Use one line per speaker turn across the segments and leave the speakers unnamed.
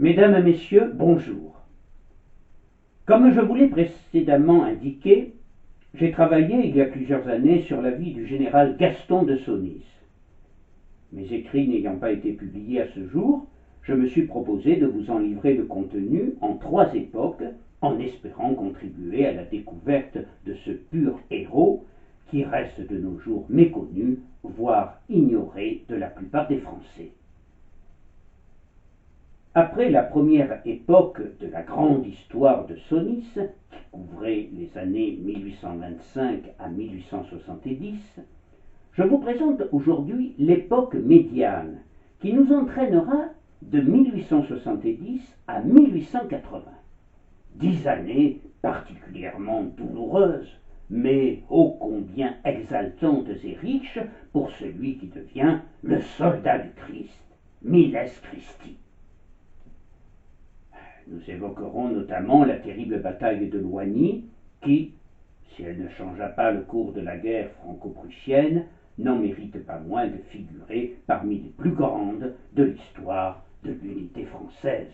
Mesdames et messieurs, bonjour. Comme je vous l'ai précédemment indiqué, j'ai travaillé il y a plusieurs années sur la vie du général Gaston de Saunis. Mes écrits n'ayant pas été publiés à ce jour, je me suis proposé de vous en livrer le contenu en 3 époques, en espérant contribuer à la découverte de ce pur héros qui reste de nos jours méconnu, voire ignoré de la plupart des Français. Après la première époque de la grande histoire de Saunis, qui couvrait les années 1825 à 1870, je vous présente aujourd'hui l'époque médiane, qui nous entraînera de 1870 à 1880. 10 années particulièrement douloureuses, mais ô combien exaltantes et riches pour celui qui devient le soldat du Christ, Miles Christi. Nous évoquerons notamment la terrible bataille de Loigny, qui, si elle ne changea pas le cours de la guerre franco-prussienne, n'en mérite pas moins de figurer parmi les plus grandes de l'histoire de l'unité française.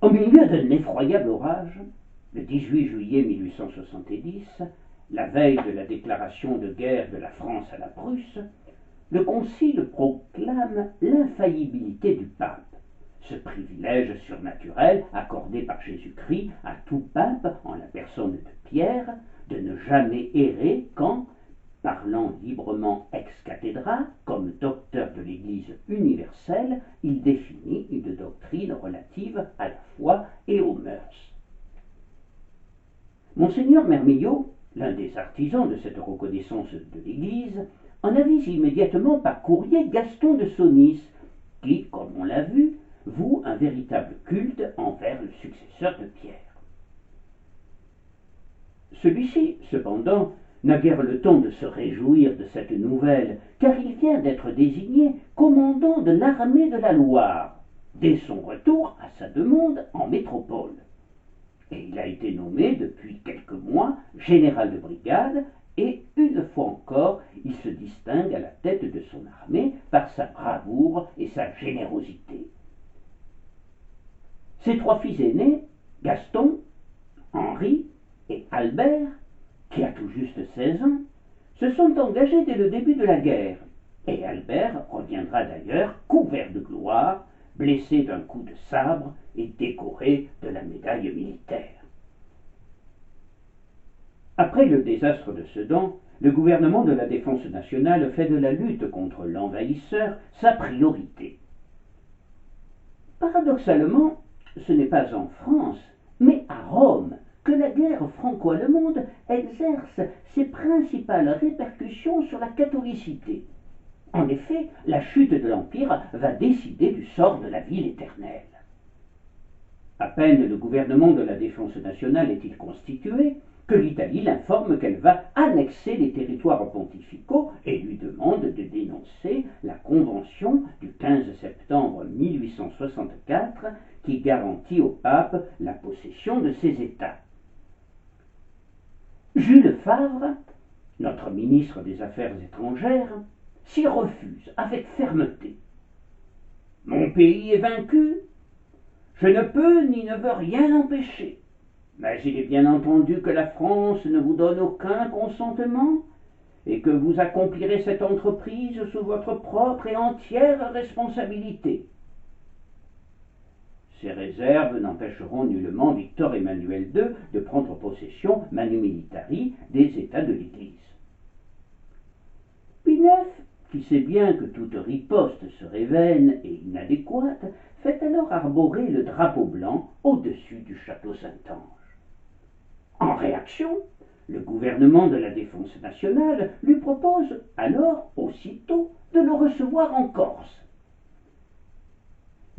Au milieu d'un effroyable orage, le 18 juillet 1870, la veille de la déclaration de guerre de la France à la Prusse, le Concile proclame l'infaillibilité du pape, ce privilège surnaturel accordé par Jésus-Christ à tout pape en la personne de Pierre, de ne jamais errer quand, parlant librement ex cathedra, comme docteur de l'Église universelle, il définit une doctrine relative à la foi et aux mœurs. Monseigneur Mermillod, l'un des artisans de cette reconnaissance de l'Église, en avise immédiatement par courrier Gaston de Saunis, qui, comme on l'a vu, voue un véritable culte envers le successeur de Pierre. Celui-ci, cependant, n'a guère le temps de se réjouir de cette nouvelle, car il vient d'être désigné commandant de l'armée de la Loire, dès son retour à sa demande en métropole. Et il a été nommé depuis quelques mois général de brigade, et une fois encore, il se distingue à la tête de son armée par sa bravoure et sa générosité. Ses 3 fils aînés, Gaston, Henri et Albert, qui a tout juste 16 ans, se sont engagés dès le début de la guerre, et Albert reviendra d'ailleurs couvert de gloire, blessé d'un coup de sabre et décoré de la médaille militaire. Après le désastre de Sedan, le gouvernement de la Défense nationale fait de la lutte contre l'envahisseur sa priorité. Paradoxalement, ce n'est pas en France, mais à Rome, que la guerre franco-allemande exerce ses principales répercussions sur la catholicité. En effet, la chute de l'Empire va décider du sort de la ville éternelle. À peine le gouvernement de la Défense nationale est-il constitué que l'Italie l'informe qu'elle va annexer les territoires pontificaux et lui demande de dénoncer la convention du 15 septembre 1864 qui garantit au pape la possession de ces États. Jules Favre, notre ministre des Affaires étrangères, s'y refuse avec fermeté. « Mon pays est vaincu, je ne peux ni ne veux rien empêcher. Mais il est bien entendu que la France ne vous donne aucun consentement et que vous accomplirez cette entreprise sous votre propre et entière responsabilité. » Ces réserves n'empêcheront nullement Victor Emmanuel II de prendre possession manu militari des États de l'Église. Pie IX, qui sait bien que toute riposte serait vaine et inadéquate, fait alors arborer le drapeau blanc au-dessus du château Saint-Ange. En réaction, le gouvernement de la Défense nationale lui propose alors aussitôt de le recevoir en Corse.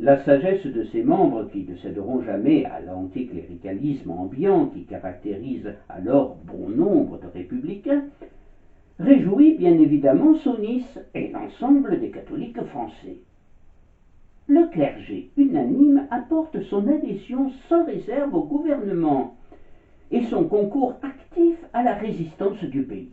La sagesse de ses membres, qui ne céderont jamais à l'anticléricalisme ambiant qui caractérise alors bon nombre de républicains, réjouit bien évidemment Saunis et l'ensemble des catholiques français. Le clergé unanime apporte son adhésion sans réserve au gouvernement et son concours actif à la résistance du pays.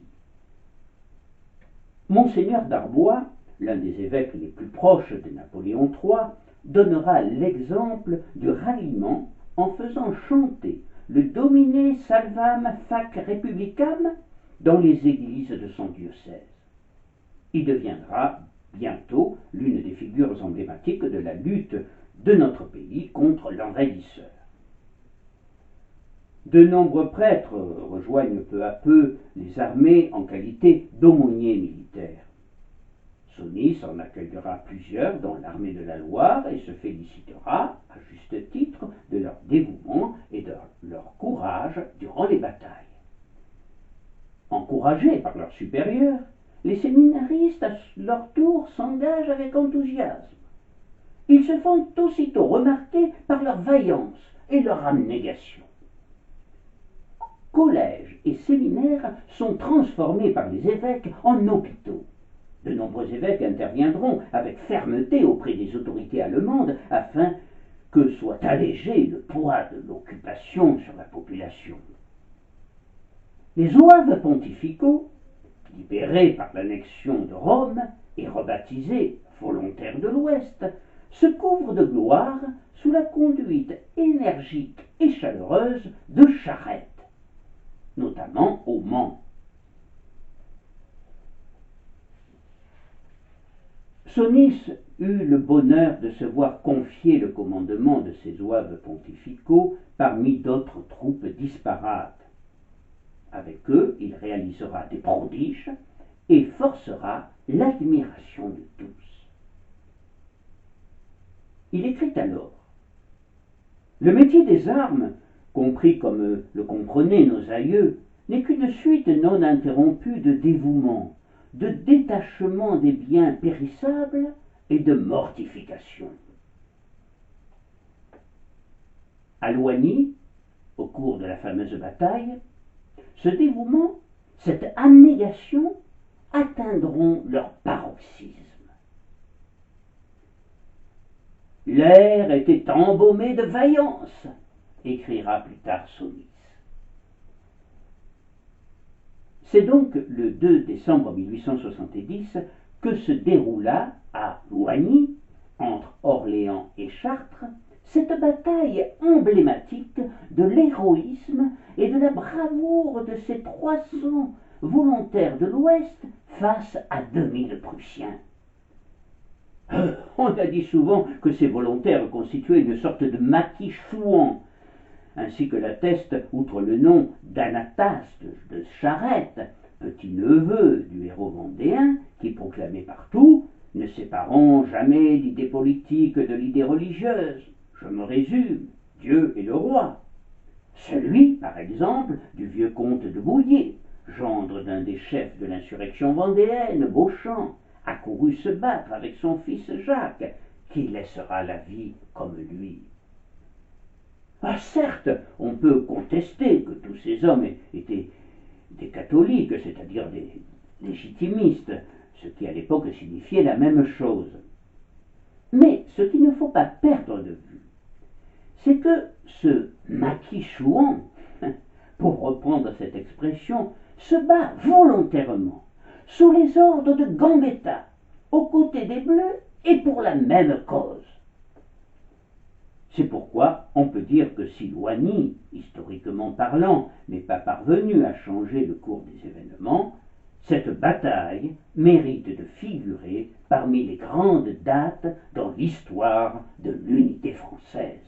Monseigneur d'Arbois, l'un des évêques les plus proches de Napoléon III, donnera l'exemple du ralliement en faisant chanter le Domine Salvam Fac Republicam dans les églises de son diocèse. Il deviendra bientôt l'une des figures emblématiques de la lutte de notre pays contre l'envahisseur. De nombreux prêtres rejoignent peu à peu les armées en qualité d'aumôniers militaires. Sonis en accueillera plusieurs dans l'armée de la Loire et se félicitera, à juste titre, de leur dévouement et de leur courage durant les batailles. Encouragés par leurs supérieurs, les séminaristes, à leur tour, s'engagent avec enthousiasme. Ils se font aussitôt remarquer par leur vaillance et leur abnégation. Collèges et séminaires sont transformés par les évêques en hôpitaux. De nombreux évêques interviendront avec fermeté auprès des autorités allemandes afin que soit allégé le poids de l'occupation sur la population. Les zouaves pontificaux, libérés par l'annexion de Rome et rebaptisés volontaires de l'Ouest, se couvrent de gloire sous la conduite énergique et chaleureuse de Charette, notamment au Mans. Sonis eut le bonheur de se voir confier le commandement de ces zouaves pontificaux parmi d'autres troupes disparates. Avec eux, il réalisera des prodiges et forcera l'admiration de tous. Il écrit alors: le métier des armes, compris comme le comprenaient nos aïeux, n'est qu'une suite non interrompue de dévouement, de détachement des biens périssables et de mortification. À Loigny, au cours de la fameuse bataille, ce dévouement, cette abnégation atteindront leur paroxysme. L'air était embaumé de vaillance, écrira plus tard Sonis. C'est donc le 2 décembre 1870 que se déroula à Loigny, entre Orléans et Chartres, cette bataille emblématique de l'héroïsme et de la bravoure de ces 300 volontaires de l'Ouest face à 2000 Prussiens. On a dit souvent que ces volontaires constituaient une sorte de maquis chouan, ainsi que l'atteste, outre le nom d'Anastas de Charette, petit-neveu du héros vendéen, qui proclamait partout « Ne séparons jamais l'idée politique de l'idée religieuse. Je me résume, Dieu est le roi. » Celui, par exemple, du vieux comte de Bouillé, gendre d'un des chefs de l'insurrection vendéenne, Beauchamp, accourut se battre avec son fils Jacques, qui laissera la vie comme lui. Ah, certes, on peut contester que tous ces hommes étaient des catholiques, c'est-à-dire des légitimistes, ce qui à l'époque signifiait la même chose. Mais ce qu'il ne faut pas perdre de vue, c'est que ce maquis chouan, pour reprendre cette expression, se bat volontairement, sous les ordres de Gambetta, aux côtés des Bleus et pour la même cause. C'est pourquoi on peut dire que si Loigny, historiquement parlant, n'est pas parvenu à changer le cours des événements, cette bataille mérite de figurer parmi les grandes dates dans l'histoire de l'unité française.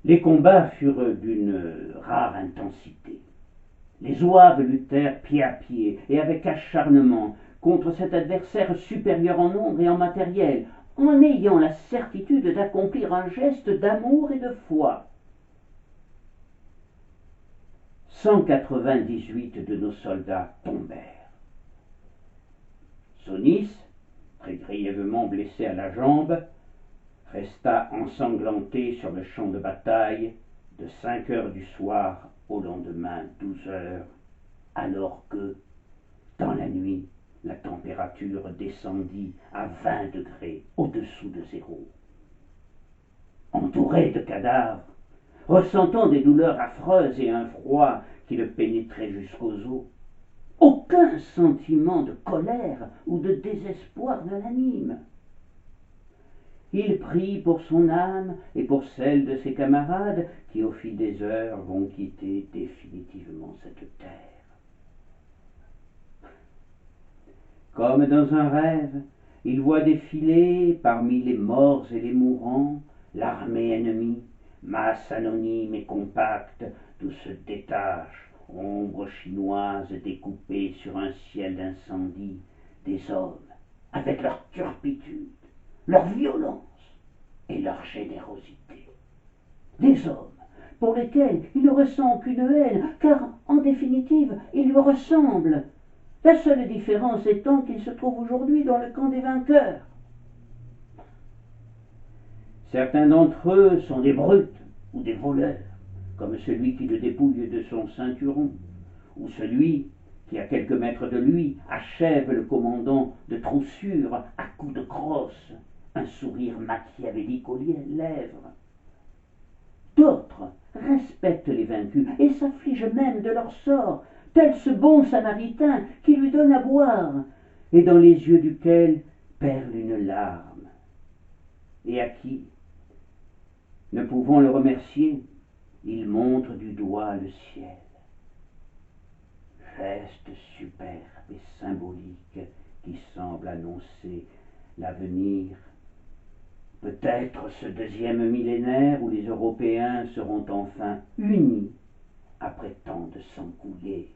Les combats furent d'une rare intensité. Les zouaves luttèrent pied à pied et avec acharnement contre cet adversaire supérieur en nombre et en matériel, en ayant la certitude d'accomplir un geste d'amour et de foi. 198 de nos soldats tombèrent. Sonis, très grièvement blessé à la jambe, resta ensanglanté sur le champ de bataille de 5 heures du soir au lendemain 12 heures, alors que, dans la nuit, la température descendit à 20 degrés au-dessous de zéro. Entouré de cadavres, ressentant des douleurs affreuses et un froid qui le pénétrait jusqu'aux os, Aucun sentiment de colère ou de désespoir ne l'anime. Il prie pour son âme et pour celle de ses camarades qui, au fil des heures, vont quitter définitivement cette terre. Comme dans un rêve, il voit défiler parmi les morts et les mourants l'armée ennemie, masse anonyme et compacte, d'où se détachent, ombres chinoises découpées sur un ciel d'incendie, des hommes avec leur turpitude, leur violence et leur générosité. Des hommes pour lesquels il ne ressent aucune haine, car en définitive, ils lui ressemblent. La seule différence étant qu'il se trouve aujourd'hui dans le camp des vainqueurs. Certains d'entre eux sont des brutes ou des voleurs, comme celui qui le dépouille de son ceinturon, ou celui qui, à quelques mètres de lui, achève le commandant de troussure à coups de crosse, un sourire machiavélique aux lèvres. D'autres respectent les vaincus et s'affligent même de leur sort, tel ce bon samaritain qui lui donne à boire, et dans les yeux duquel perle une larme, et à qui, ne pouvant le remercier, il montre du doigt le ciel. Geste superbe et symbolique qui semble annoncer l'avenir. Peut-être ce deuxième millénaire où les Européens seront enfin unis après tant de sang coulé.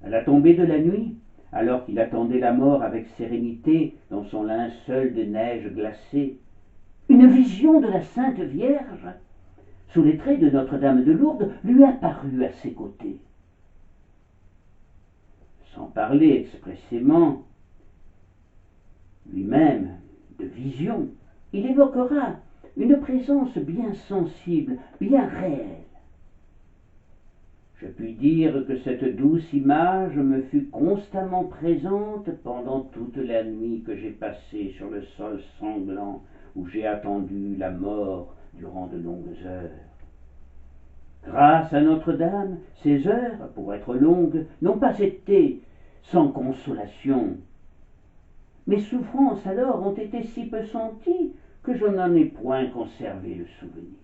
À la tombée de la nuit, alors qu'il attendait la mort avec sérénité dans son linceul de neige glacée, une vision de la Sainte Vierge, sous les traits de Notre-Dame de Lourdes, lui apparut à ses côtés. Sans parler expressément lui-même de vision, il évoquera une présence bien sensible, bien réelle. Je puis dire que cette douce image me fut constamment présente pendant toute la nuit que j'ai passée sur le sol sanglant où j'ai attendu la mort durant de longues heures. Grâce à Notre-Dame, ces heures, pour être longues, n'ont pas été sans consolation. Mes souffrances alors ont été si peu senties que je n'en ai point conservé le souvenir.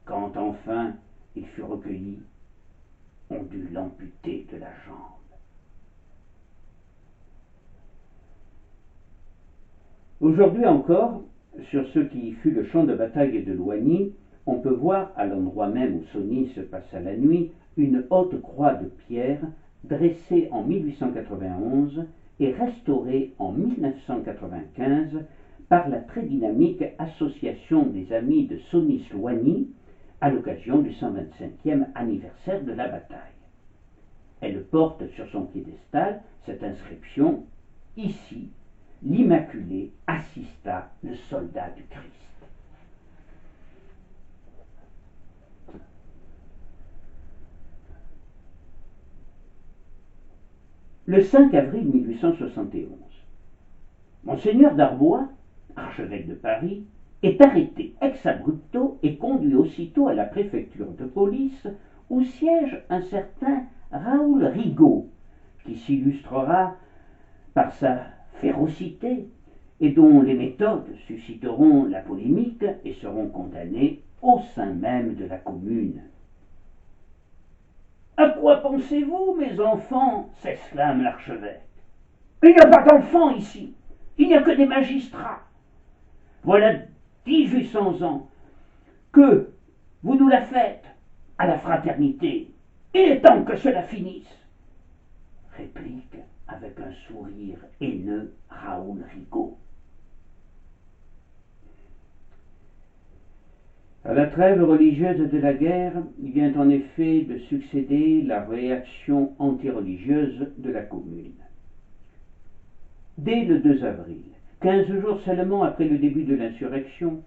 Quand enfin il fut recueilli, on dut l'amputer de la jambe. Aujourd'hui encore, sur ce qui fut le champ de bataille de Loigny, on peut voir, à l'endroit même où Sony se passa la nuit, une haute croix de pierre dressée en 1891 et restaurée en 1995 par la très dynamique Association des Amis de Sony-Loigny à l'occasion du 125e anniversaire de la bataille. Elle porte sur son piédestal cette inscription « Ici, l'Immaculée assista le soldat du Christ ». Le 5 avril 1871, Monseigneur Darbois, archevêque de Paris, est arrêté ex abrupto et conduit aussitôt à la préfecture de police où siège un certain Raoul Rigaud, qui s'illustrera par sa férocité et dont les méthodes susciteront la polémique et seront condamnées au sein même de la commune. « À quoi pensez-vous, mes enfants » s'exclame l'archevêque. « Il n'y a pas d'enfants ici, il n'y a que des magistrats. Voilà 1800 ans que vous nous la faites à la fraternité. Il est temps que cela finisse. » Réplique avec un sourire haineux Raoul Rigaud. À la trêve religieuse de la guerre, il vient en effet de succéder la réaction antireligieuse de la commune. Dès le 2 avril, 15 jours seulement après le début de l'insurrection,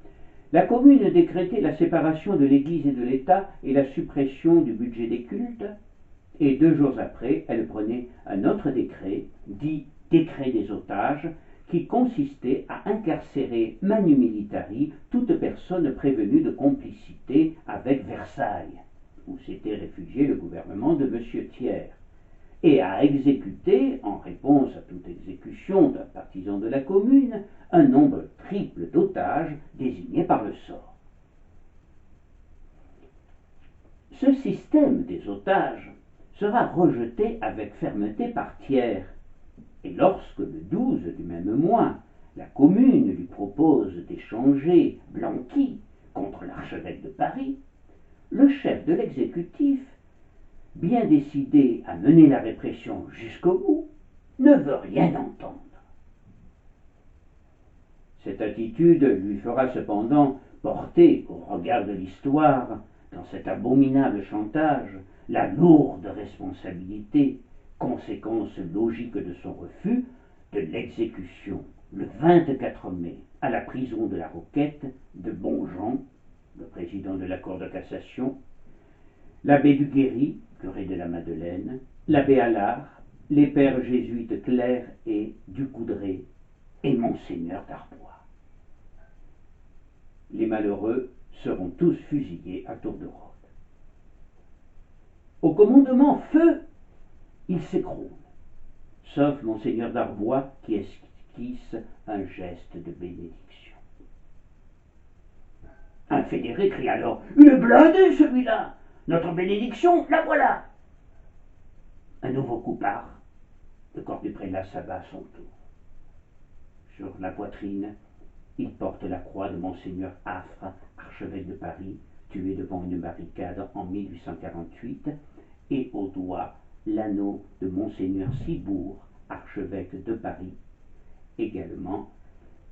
la commune décrétait la séparation de l'Église et de l'État et la suppression du budget des cultes, et 2 jours après, elle prenait un autre décret, dit décret des otages, qui consistait à incarcérer manu militari toute personne prévenue de complicité avec Versailles, où s'était réfugié le gouvernement de M. Thiers, et à exécuter, en réponse à toute exécution d'un partisan de la Commune, un nombre triple d'otages désignés par le sort. Ce système des otages sera rejeté avec fermeté par Thiers, et lorsque le 12 du même mois, la Commune lui propose d'échanger Blanqui contre l'archevêque de Paris, le chef de l'exécutif, bien décidé à mener la répression jusqu'au bout, ne veut rien entendre. Cette attitude lui fera cependant porter, au regard de l'histoire, dans cet abominable chantage, la lourde responsabilité, conséquence logique de son refus, de l'exécution, le 24 mai, à la prison de la Roquette, de Bonjean, le président de la Cour de cassation, l'abbé Duguerry, curé de la Madeleine, l'abbé Allard, les pères jésuites Claire et Ducoudray, et Monseigneur d'Arbois. Les malheureux seront tous fusillés à tour de rôde. Au commandement feu, ils s'écroulent, sauf Monseigneur d'Arbois qui esquisse un geste de bénédiction. Un fédéré crie alors « Il est blindé celui-là! Notre bénédiction, la voilà !» Un nouveau coup part. Le corps du prélat s'abat à son tour. Sur la poitrine, il porte la croix de Monseigneur Affre, archevêque de Paris, tué devant une barricade en 1848, et au doigt l'anneau de Monseigneur Cibourg, archevêque de Paris, également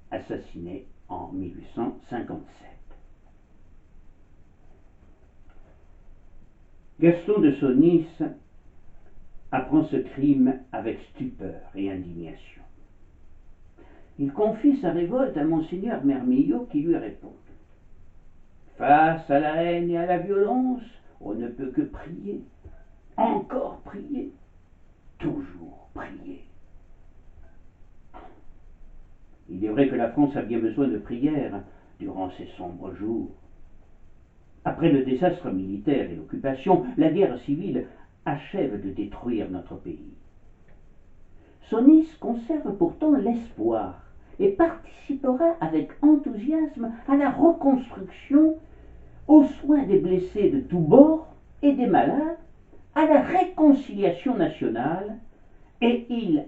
assassiné en 1857. Gaston de Saunis apprend ce crime avec stupeur et indignation. Il confie sa révolte à Monseigneur Mermillot qui lui répond « Face à la haine et à la violence, on ne peut que prier, encore prier, toujours prier. » Il est vrai que la France a bien besoin de prières durant ces sombres jours. Après le désastre militaire et l'occupation, la guerre civile achève de détruire notre pays. Saunis conserve pourtant l'espoir et participera avec enthousiasme à la reconstruction, aux soins des blessés de tous bords et des malades, à la réconciliation nationale, et il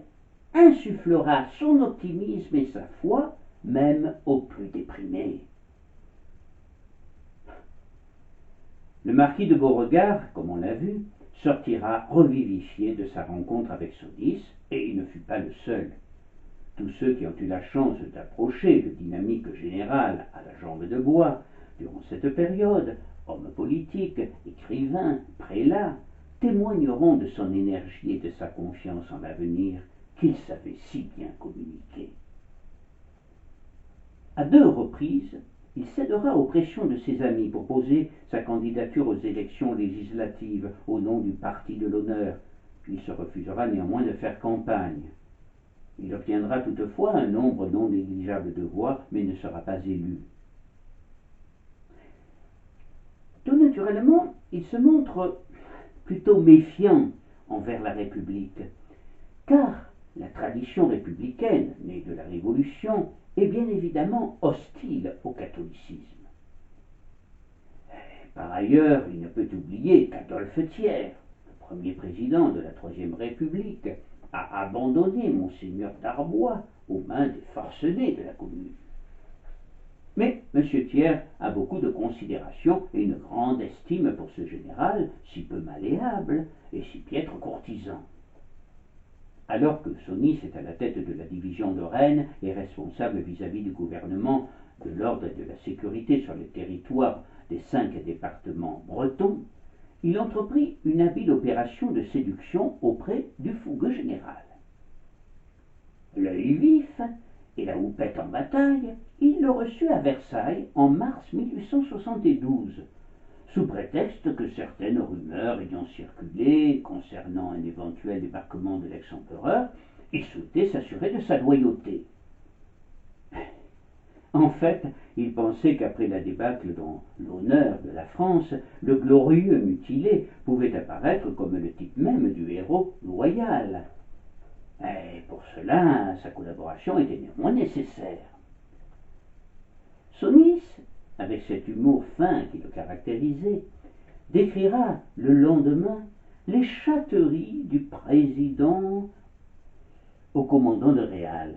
insufflera son optimisme et sa foi même aux plus déprimés. Le marquis de Beauregard, comme on l'a vu, sortira revivifié de sa rencontre avec Saunis, et il ne fut pas le seul. Tous ceux qui ont eu la chance d'approcher le dynamique général à la jambe de bois durant cette période, hommes politiques, écrivains, prélats, témoigneront de son énergie et de sa confiance en l'avenir qu'il savait si bien communiquer. À 2 reprises, il cédera aux pressions de ses amis pour poser sa candidature aux élections législatives au nom du Parti de l'Honneur. Il se refusera néanmoins de faire campagne. Il obtiendra toutefois un nombre non négligeable de voix, mais ne sera pas élu. Tout naturellement, il se montre plutôt méfiant envers la République, car la tradition républicaine, née de la Révolution, est bien évidemment hostile au catholicisme. Par ailleurs, il ne peut oublier qu'Adolphe Thiers, le premier président de la Troisième République, a abandonné Monseigneur d'Arbois aux mains des forcenés de la Commune. Mais M. Thiers a beaucoup de considération et une grande estime pour ce général, si peu malléable et si piètre courtisan. Alors que Saunis est à la tête de la division de Rennes et responsable vis-à-vis du gouvernement de l'ordre et de la sécurité sur le territoire des 5 départements bretons, il entreprit une habile opération de séduction auprès du fougueux général. L'œil vif et la houppette en bataille, il le reçut à Versailles en mars 1872, sous prétexte que certaines rumeurs ayant circulé concernant un éventuel débarquement de l'ex-empereur, il souhaitait s'assurer de sa loyauté. En fait, il pensait qu'après la débâcle dans l'honneur de la France, le glorieux mutilé pouvait apparaître comme le type même du héros loyal. Et pour cela, sa collaboration était néanmoins nécessaire. Sonis, avec cet humour fin qui le caractérisait, décrira le lendemain les chatteries du président au commandant de Réal.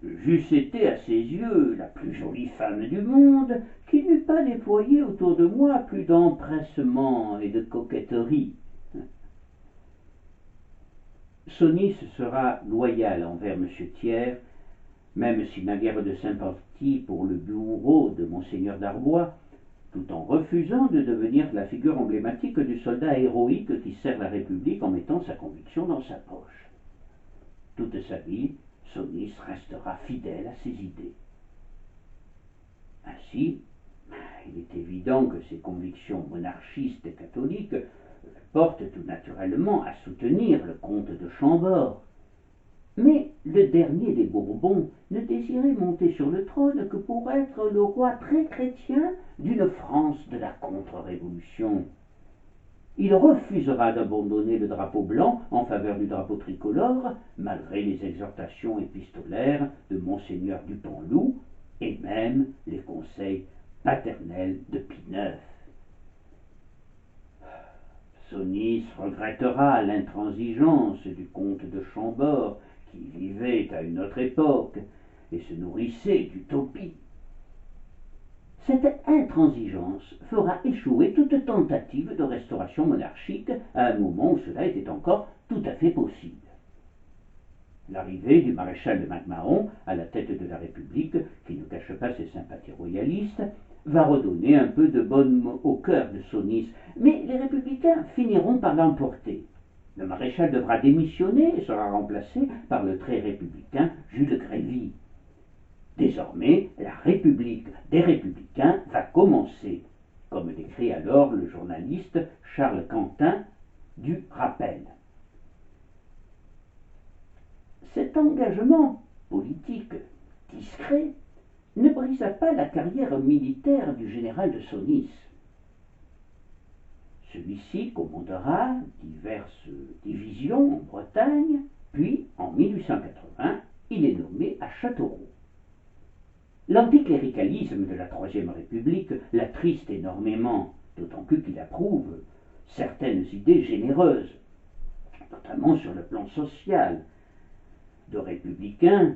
J'eusse été à ses yeux la plus jolie femme du monde, qui n'eût pas déployé autour de moi plus d'empressement et de coquetterie. Sonis sera loyal envers M. Thiers, même s'il n'a guère de sympathie pour le bourreau de Monseigneur d'Arbois, tout en refusant de devenir la figure emblématique du soldat héroïque qui sert la République en mettant sa conviction dans sa poche. Toute sa vie, Sonis restera fidèle à ses idées. Ainsi, il est évident que ses convictions monarchistes et catholiques le portent tout naturellement à soutenir le comte de Chambord. Mais le dernier des Bourbons ne désirait monter sur le trône que pour être le roi très chrétien d'une France de la contre-révolution. Il refusera d'abandonner le drapeau blanc en faveur du drapeau tricolore, malgré les exhortations épistolaires de Monseigneur Dupanloup et même les conseils paternels de Pie IX. Sonis regrettera l'intransigeance du comte de Chambord, qui vivait à une autre époque et se nourrissait d'utopie. Cette intransigeance fera échouer toute tentative de restauration monarchique à un moment où cela était encore tout à fait possible. L'arrivée du maréchal de MacMahon à la tête de la République, qui ne cache pas ses sympathies royalistes, va redonner un peu de baume au cœur de Sonis, mais les républicains finiront par l'emporter. Le maréchal devra démissionner et sera remplacé par le très républicain Jules Grévy. Désormais, la République des Républicains va commencer, comme décrit alors le journaliste Charles Quentin du Rappel. Cet engagement politique discret ne brisa pas la carrière militaire du général de Sonis. Celui-ci commandera diverses divisions en Bretagne, puis en 1880, il est nommé à Châteauroux. L'anticléricalisme de la Troisième République l'attriste énormément, d'autant plus qu'il approuve certaines idées généreuses, notamment sur le plan social, de républicains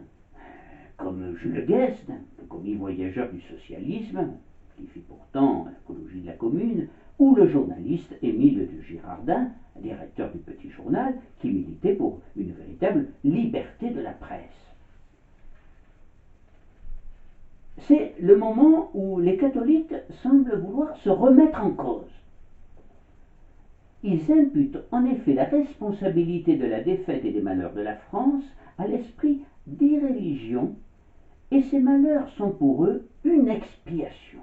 comme Jules Guesde, le commis voyageur du socialisme, qui fit pourtant l'apologie de la Commune, ou le journaliste Émile de Girardin, directeur du Petit Journal, qui militait pour une véritable liberté de la presse. C'est le moment où les catholiques semblent vouloir se remettre en cause. Ils imputent en effet la responsabilité de la défaite et des malheurs de la France à l'esprit d'irréligion, et ces malheurs sont pour eux une expiation.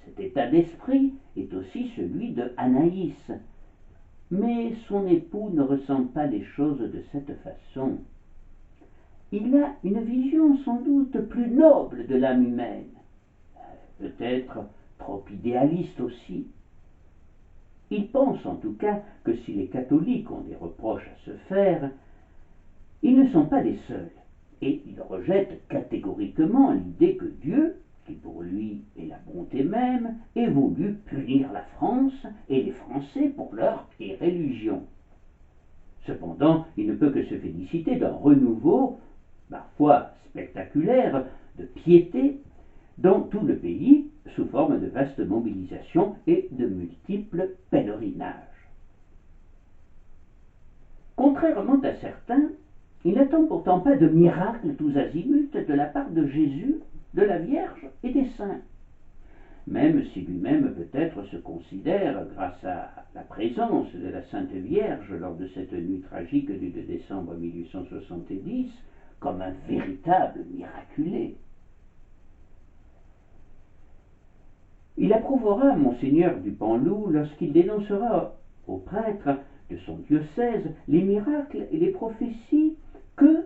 Cet état d'esprit est aussi celui de Anaïs, mais son époux ne ressent pas les choses de cette façon. Il a une vision sans doute plus noble de l'âme humaine, peut-être trop idéaliste aussi. Il pense en tout cas que si les catholiques ont des reproches à se faire, ils ne sont pas les seuls, et il rejette catégoriquement l'idée que Dieu, qui pour lui est la bonté même, ait voulu punir la France et les Français pour leur irréligion. Cependant, il ne peut que se féliciter d'un renouveau, parfois spectaculaire, de piété dans tout le pays, sous forme de vastes mobilisations et de multiples pèlerinages. Contrairement à certains, il n'attend pourtant pas de miracles tous azimuts de la part de Jésus, de la Vierge et des saints. Même si lui-même peut-être se considère, grâce à la présence de la Sainte Vierge lors de cette nuit tragique du 2 décembre 1870, comme un véritable miraculé. Il approuvera Monseigneur Dupanloup lorsqu'il dénoncera aux prêtres de son diocèse les miracles et les prophéties que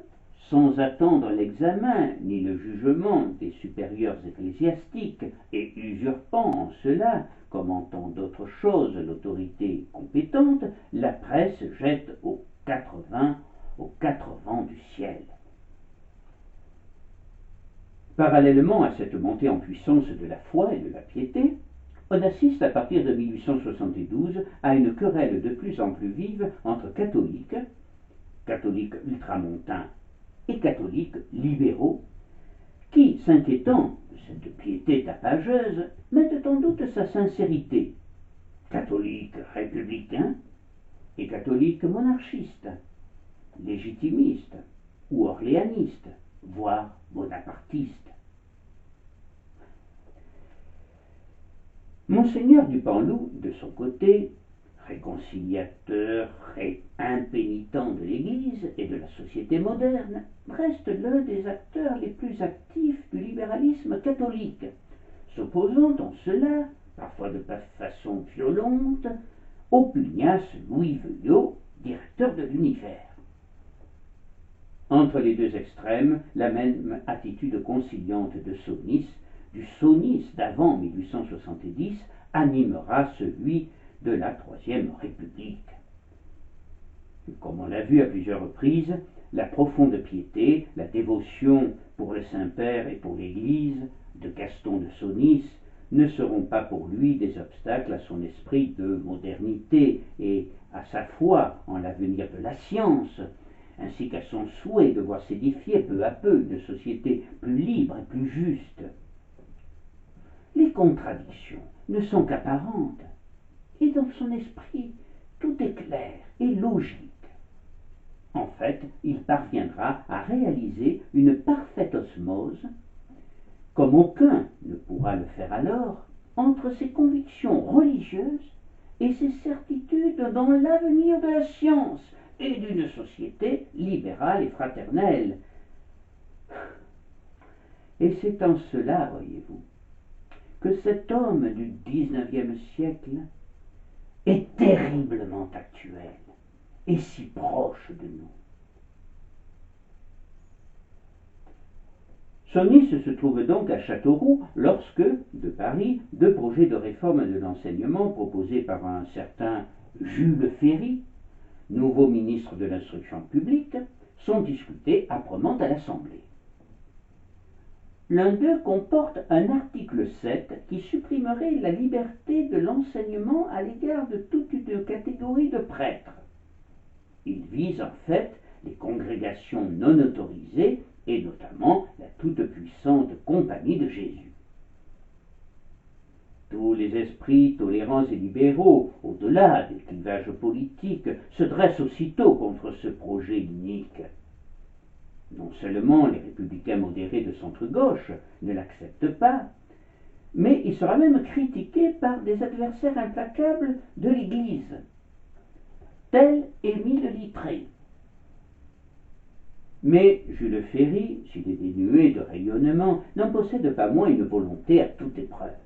sans attendre l'examen ni le jugement des supérieurs ecclésiastiques, et usurpant en cela, comme en tant d'autres choses, l'autorité compétente, la presse jette aux quatre vents du ciel. Parallèlement à cette montée en puissance de la foi et de la piété, on assiste à partir de 1872 à une querelle de plus en plus vive entre catholiques ultramontains et catholiques libéraux, qui, s'inquiétant de cette piété tapageuse, mettent en doute sa sincérité, catholiques républicains et catholiques monarchistes, légitimistes ou orléanistes, voire bonapartistes. Monseigneur du Panloup, de son côté, réconciliateur et impénitent de l'Église et de la société moderne, reste l'un des acteurs les plus actifs du libéralisme catholique, s'opposant en cela, parfois de façon violente, au pugnace Louis Veuillot, directeur de l'Univers. Entre les deux extrêmes, la même attitude conciliante de Saunis, du Saunis d'avant 1870, animera celui de la Troisième République. Comme on l'a vu à plusieurs reprises, la profonde piété, la dévotion pour le Saint-Père et pour l'Église de Gaston de Saunis ne seront pas pour lui des obstacles à son esprit de modernité et à sa foi en l'avenir de la science, ainsi qu'à son souhait de voir s'édifier peu à peu une société plus libre et plus juste. Les contradictions ne sont qu'apparentes, et dans son esprit, tout est clair et logique. En fait, il parviendra à réaliser une parfaite osmose, comme aucun ne pourra le faire alors, entre ses convictions religieuses et ses certitudes dans l'avenir de la science et d'une société libérale et fraternelle. Et c'est en cela, voyez-vous, que cet homme du XIXe siècle est terriblement actuel et si proche de nous. Saunis se trouve donc à Châteauroux lorsque, de Paris, deux projets de réforme de l'enseignement proposés par un certain Jules Ferry, nouveau ministre de l'Instruction publique, sont discutés âprement à l'Assemblée. L'un d'eux comporte un article 7 qui supprimerait la liberté de l'enseignement à l'égard de toute une catégorie de prêtres. Il vise en fait les congrégations non autorisées et notamment la toute-puissante Compagnie de Jésus. Tous les esprits tolérants et libéraux, au-delà des clivages politiques, se dressent aussitôt contre ce projet inique. Non seulement les républicains modérés de centre-gauche ne l'acceptent pas, mais il sera même critiqué par des adversaires implacables de l'Église, tel Émile Littré. Mais Jules Ferry, s'il est dénué de rayonnement, n'en possède pas moins une volonté à toute épreuve.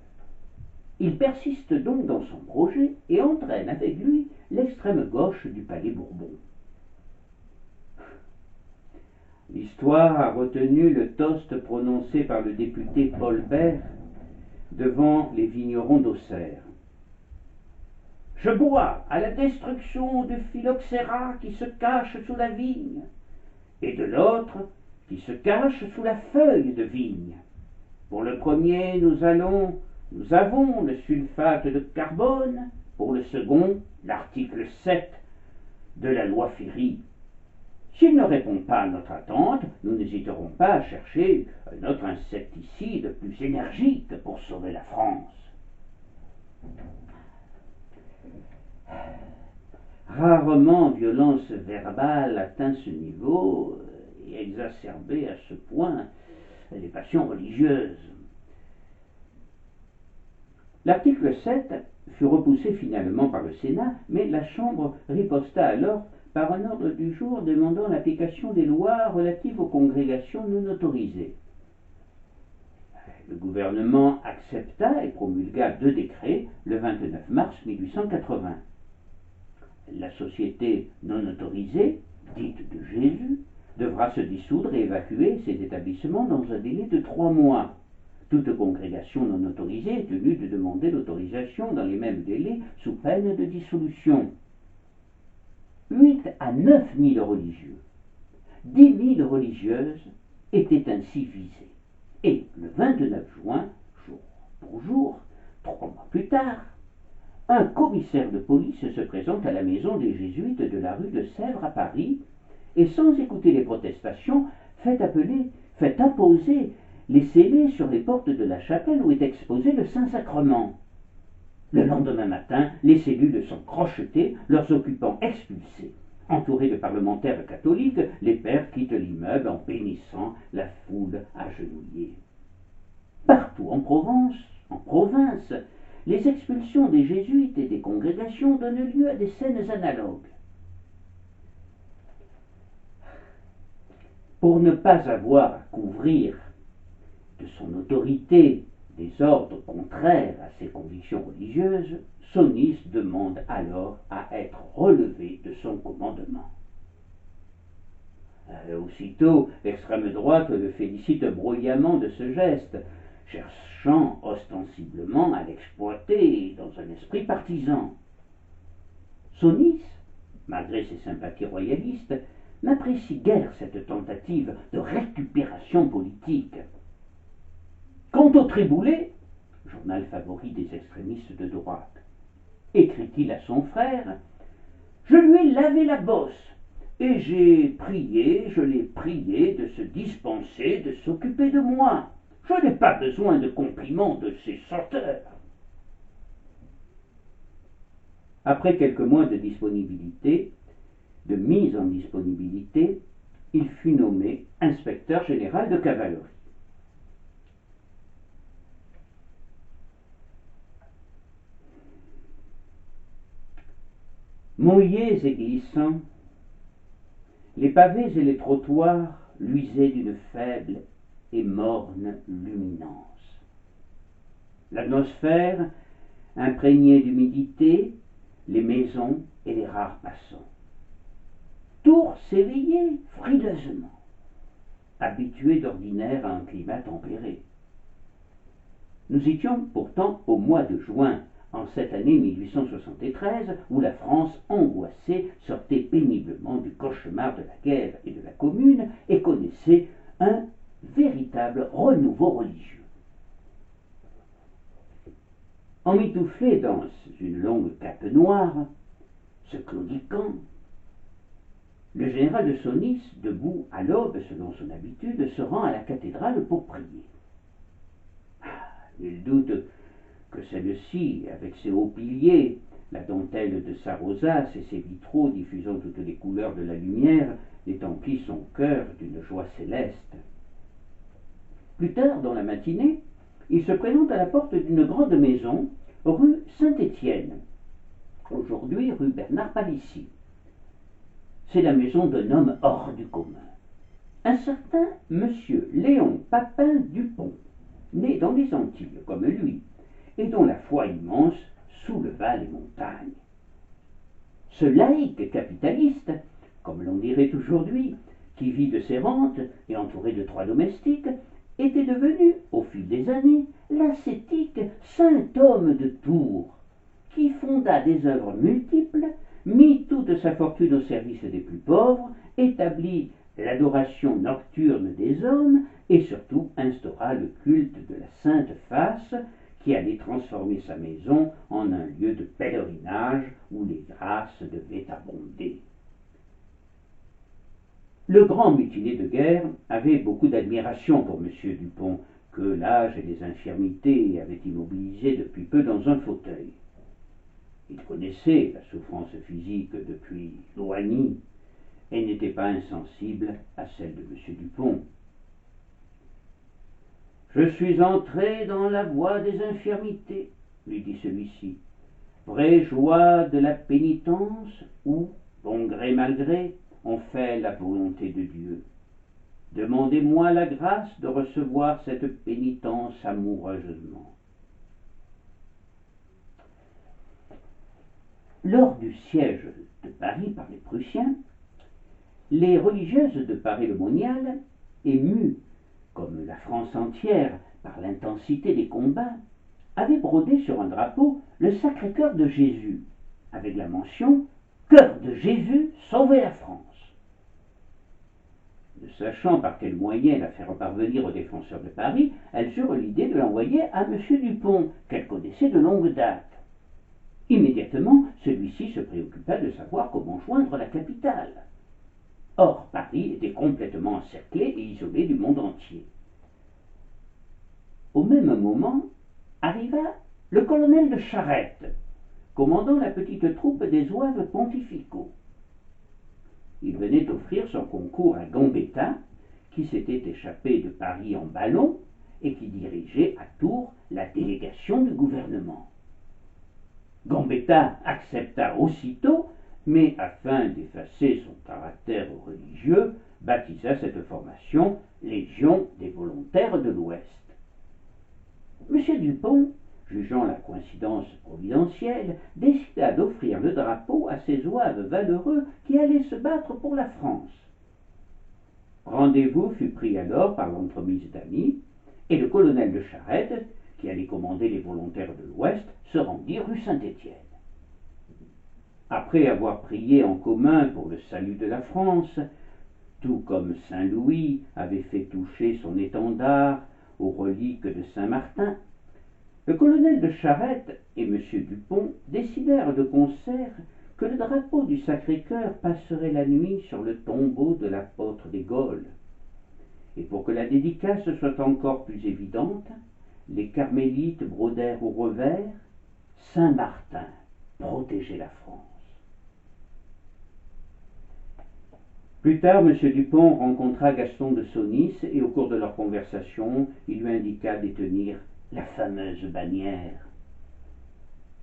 Il persiste donc dans son projet et entraîne avec lui l'extrême gauche du Palais Bourbon. L'histoire a retenu le toast prononcé par le député Paul Bert devant les vignerons d'Auxerre. Je bois à la destruction du phylloxéra qui se cache sous la vigne, et de l'autre qui se cache sous la feuille de vigne. Pour le premier, nous avons le sulfate de carbone, pour le second, l'article 7 de la loi Ferry. S'il ne répond pas à notre attente, nous n'hésiterons pas à chercher un autre insecticide plus énergique pour sauver la France. Rarement violence verbale atteint ce niveau et exacerbé à ce point les passions religieuses. L'article 7 fut repoussé finalement par le Sénat, mais la Chambre riposta alors par un ordre du jour demandant l'application des lois relatives aux congrégations non autorisées. Le gouvernement accepta et promulgua 2 décrets le 29 mars 1880. La société non autorisée, dite de Jésus, devra se dissoudre et évacuer ses établissements dans un délai de 3 mois. Toute congrégation non autorisée est tenue de demander l'autorisation dans les mêmes délais sous peine de dissolution. 8 à 9 000 religieux, 10 000 religieuses étaient ainsi visés. Et le 29 juin, jour pour jour, 3 mois plus tard, un commissaire de police se présente à la maison des Jésuites de la rue de Sèvres à Paris et, sans écouter les protestations, fait apposer les scellés sur les portes de la chapelle où est exposé le Saint-Sacrement. Le lendemain matin, les cellules sont crochetées, leurs occupants expulsés. Entourés de parlementaires catholiques, les pères quittent l'immeuble en bénissant la foule agenouillée. Partout en province, les expulsions des jésuites et des congrégations donnent lieu à des scènes analogues. Pour ne pas avoir à couvrir de son autorité des ordres contraires à ses convictions religieuses, Sonis demande alors à être relevé de son commandement. Aussitôt, l'extrême droite le félicite bruyamment de ce geste, cherchant ostensiblement à l'exploiter dans un esprit partisan. Sonis, malgré ses sympathies royalistes, n'apprécie guère cette tentative de récupération politique. Quant au Triboulet, journal favori des extrémistes de droite, écrit-il à son frère, « Je lui ai lavé la bosse, et je l'ai prié de se dispenser de s'occuper de moi. Je n'ai pas besoin de compliments de ces senteurs. » Après quelques mois de mise en disponibilité, il fut nommé inspecteur général de cavalerie. Mouillés et glissants, les pavés et les trottoirs luisaient d'une faible et morne luminance. L'atmosphère imprégnée d'humidité, les maisons et les rares passants. Tours s'éveillait frileusement, habitué d'ordinaire à un climat tempéré. Nous étions pourtant au mois de juin, en cette année 1873, où la France angoissée sortait péniblement du cauchemar de la guerre et de la Commune et connaissait un véritable renouveau religieux. Emmitouflé dans une longue cape noire, se claudiquant, le général de Sonis, debout à l'aube selon son habitude, se rend à la cathédrale pour prier. Nul doute que celle-ci, avec ses hauts piliers, la dentelle de sa rosace et ses vitraux diffusant toutes les couleurs de la lumière, ait empli son cœur d'une joie céleste. Plus tard, dans la matinée, il se présente à la porte d'une grande maison, rue Saint-Étienne, aujourd'hui rue Bernard Palissy. C'est la maison d'un homme hors du commun. Un certain monsieur Léon Papin Dupont, né dans les Antilles comme lui, et dont la foi immense souleva les montagnes. Ce laïc capitaliste, comme l'on dirait aujourd'hui, qui vit de ses rentes et entouré de 3 domestiques, était devenu, au fil des années, l'ascétique saint homme de Tours, qui fonda des œuvres multiples, mit toute sa fortune au service des plus pauvres, établit l'adoration nocturne des hommes et surtout instaura le culte de la Sainte Face, qui allait transformer sa maison en un lieu de pèlerinage où les grâces devaient abonder. Le grand mutilé de guerre avait beaucoup d'admiration pour M. Dupont, que l'âge et les infirmités avaient immobilisé depuis peu dans un fauteuil. Il connaissait la souffrance physique depuis Loigny et n'était pas insensible à celle de M. Dupont. « Je suis entré dans la voie des infirmités, lui dit celui-ci, vraie joie de la pénitence où, bon gré mal gré, on fait la volonté de Dieu. Demandez-moi la grâce de recevoir cette pénitence amoureusement. » Lors du siège de Paris par les Prussiens, Les religieuses de Paray-le-Monial, émues, comme la France entière, par l'intensité des combats, avaient brodé sur un drapeau le Sacré-Cœur de Jésus, avec la mention « Cœur de Jésus, sauvez la France ». Ne sachant par quel moyen la faire parvenir aux défenseurs de Paris, elles eurent l'idée de l'envoyer à M. Dupont, qu'elles connaissaient de longue date. Immédiatement, celui-ci se préoccupa de savoir comment joindre la capitale. Or, Paris était complètement encerclé et isolé du monde entier. Au même moment, arriva le colonel de Charette, commandant la petite troupe des zouaves pontificaux. Il venait offrir son concours à Gambetta, qui s'était échappé de Paris en ballon et qui dirigeait à Tours la délégation du gouvernement. Gambetta accepta aussitôt, mais afin d'effacer son caractère religieux, baptisa cette formation Légion des volontaires de l'Ouest. M. Dupont, jugeant la coïncidence providentielle, décida d'offrir le drapeau à ces zouaves valeureux qui allaient se battre pour la France. Rendez-vous fut pris alors par l'entremise d'amis, et le colonel de Charette, qui allait commander les volontaires de l'Ouest, se rendit rue Saint-Étienne. Après avoir prié en commun pour le salut de la France, tout comme Saint Louis avait fait toucher son étendard aux reliques de Saint-Martin, le colonel de Charette et M. Dupont décidèrent de concert que le drapeau du Sacré-Cœur passerait la nuit sur le tombeau de l'apôtre des Gaules. Et pour que la dédicace soit encore plus évidente, les carmélites brodèrent au revers « Saint-Martin, protégez la France ». Plus tard, M. Dupont rencontra Gaston de Saunis et au cours de leur conversation, il lui indiqua de tenir la fameuse bannière.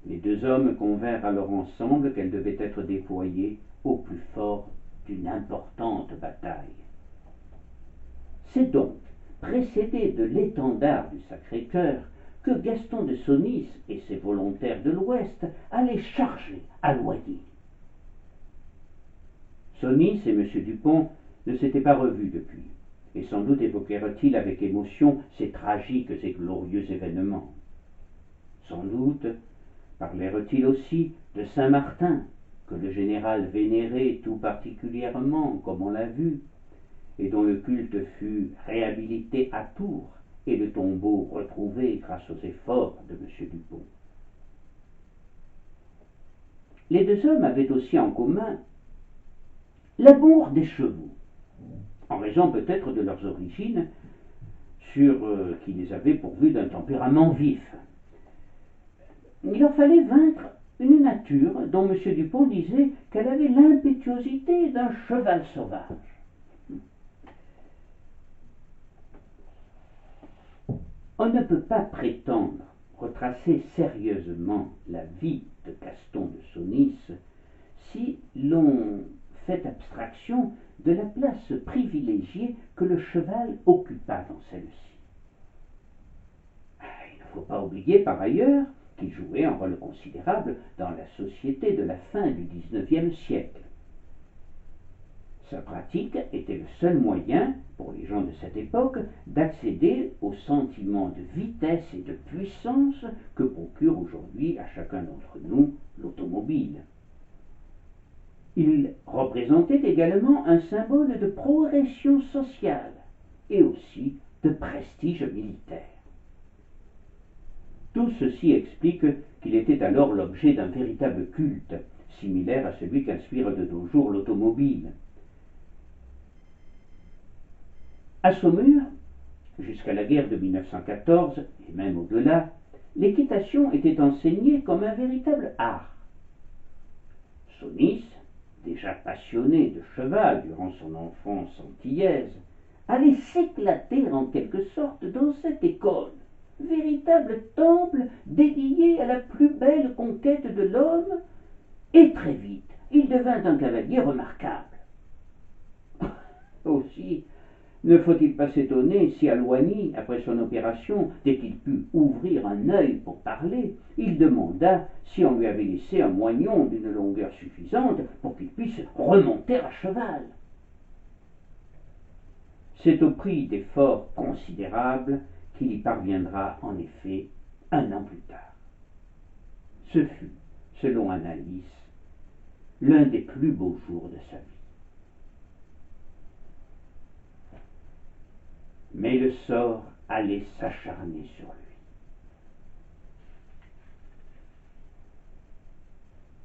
Les deux hommes convinrent alors ensemble qu'elle devait être déployée au plus fort d'une importante bataille. C'est donc précédé de l'étendard du Sacré-Cœur que Gaston de Saunis et ses volontaires de l'Ouest allaient charger à Loyer. Saunis et M. Dupont ne s'étaient pas revus depuis, et sans doute évoquèrent-ils avec émotion ces tragiques et glorieux événements. Sans doute parlèrent-ils aussi de Saint-Martin, que le général vénérait tout particulièrement, comme on l'a vu, et dont le culte fut réhabilité à Tours, et le tombeau retrouvé grâce aux efforts de M. Dupont. Les deux hommes avaient aussi en commun l'amour des chevaux, en raison peut-être de leurs origines, qui les avaient pourvus d'un tempérament vif. Il leur fallait vaincre une nature dont M. Dupont disait qu'elle avait l'impétuosité d'un cheval sauvage. On ne peut pas prétendre retracer sérieusement la vie de Gaston de Saunis si l'on fait abstraction de la place privilégiée que le cheval occupa dans celle-ci. Il ne faut pas oublier par ailleurs qu'il jouait un rôle considérable dans la société de la fin du XIXe siècle. Sa pratique était le seul moyen, pour les gens de cette époque, d'accéder au sentiment de vitesse et de puissance que procure aujourd'hui à chacun d'entre nous l'automobile. Il représentait également un symbole de progression sociale et aussi de prestige militaire. Tout ceci explique qu'il était alors l'objet d'un véritable culte, similaire à celui qu'inspire de nos jours l'automobile. À Saumur, jusqu'à la guerre de 1914, et même au-delà, l'équitation était enseignée comme un véritable art. Saunis, déjà passionné de cheval durant son enfance antillaise, allait s'éclater en quelque sorte dans cette école, véritable temple dédié à la plus belle conquête de l'homme, et très vite, il devint un cavalier remarquable. Aussi, ne faut-il pas s'étonner si à Loigny, après son opération, dès qu'il put ouvrir un œil pour parler, il demanda si on lui avait laissé un moignon d'une longueur suffisante pour qu'il puisse remonter à cheval. C'est au prix d'efforts considérables qu'il y parviendra en effet un an plus tard. Ce fut, selon Anaïs, l'un des plus beaux jours de sa vie. Mais le sort allait s'acharner sur lui.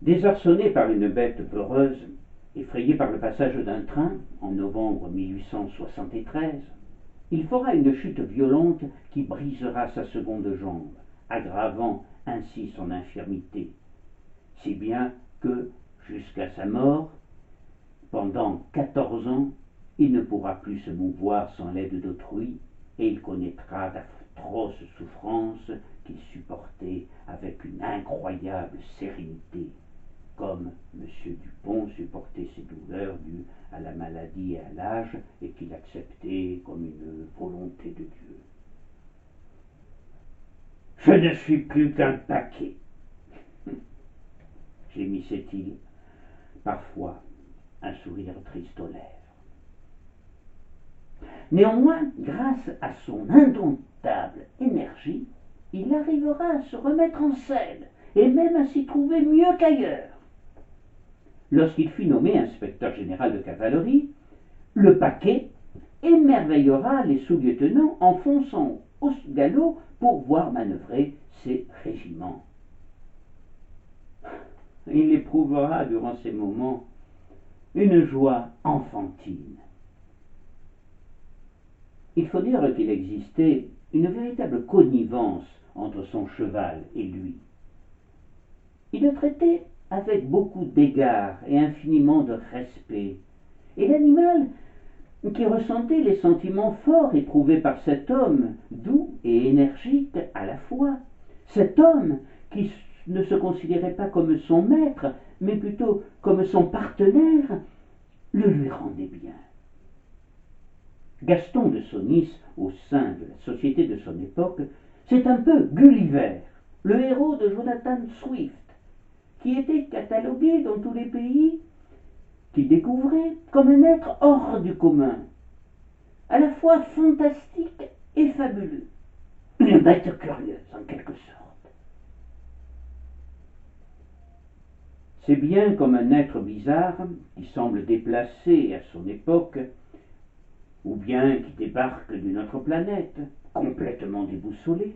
Désarçonné par une bête peureuse, effrayé par le passage d'un train en novembre 1873, il fera une chute violente qui brisera sa seconde jambe, aggravant ainsi son infirmité, si bien que, jusqu'à sa mort, pendant 14 ans, il ne pourra plus se mouvoir sans l'aide d'autrui, et il connaîtra d'atroces souffrances qu'il supportait avec une incroyable sérénité, comme M. Dupont supportait ses douleurs dues à la maladie et à l'âge, et qu'il acceptait comme une volonté de Dieu. « Je ne suis plus qu'un paquet, gémissait-il, parfois un sourire triste aux lèvres. Néanmoins, grâce à son indomptable énergie, il arrivera à se remettre en selle, et même à s'y trouver mieux qu'ailleurs. Lorsqu'il fut nommé inspecteur général de cavalerie, le paquet émerveillera les sous-lieutenants en fonçant au galop pour voir manœuvrer ses régiments. Il éprouvera durant ces moments une joie enfantine. Il faut dire qu'il existait une véritable connivence entre son cheval et lui. Il le traitait avec beaucoup d'égard et infiniment de respect, et l'animal, qui ressentait les sentiments forts éprouvés par cet homme, doux et énergique à la fois, cet homme qui ne se considérait pas comme son maître, mais plutôt comme son partenaire, le lui rendait bien. Gaston de Saunis, au sein de la société de son époque, c'est un peu Gulliver, le héros de Jonathan Swift, qui était catalogué dans tous les pays qu'il découvrait comme un être hors du commun, à la fois fantastique et fabuleux, une bête curieuse en quelque sorte. C'est bien comme un être bizarre qui semble déplacé à son époque, ou bien qui débarque d'une autre planète, complètement déboussolé,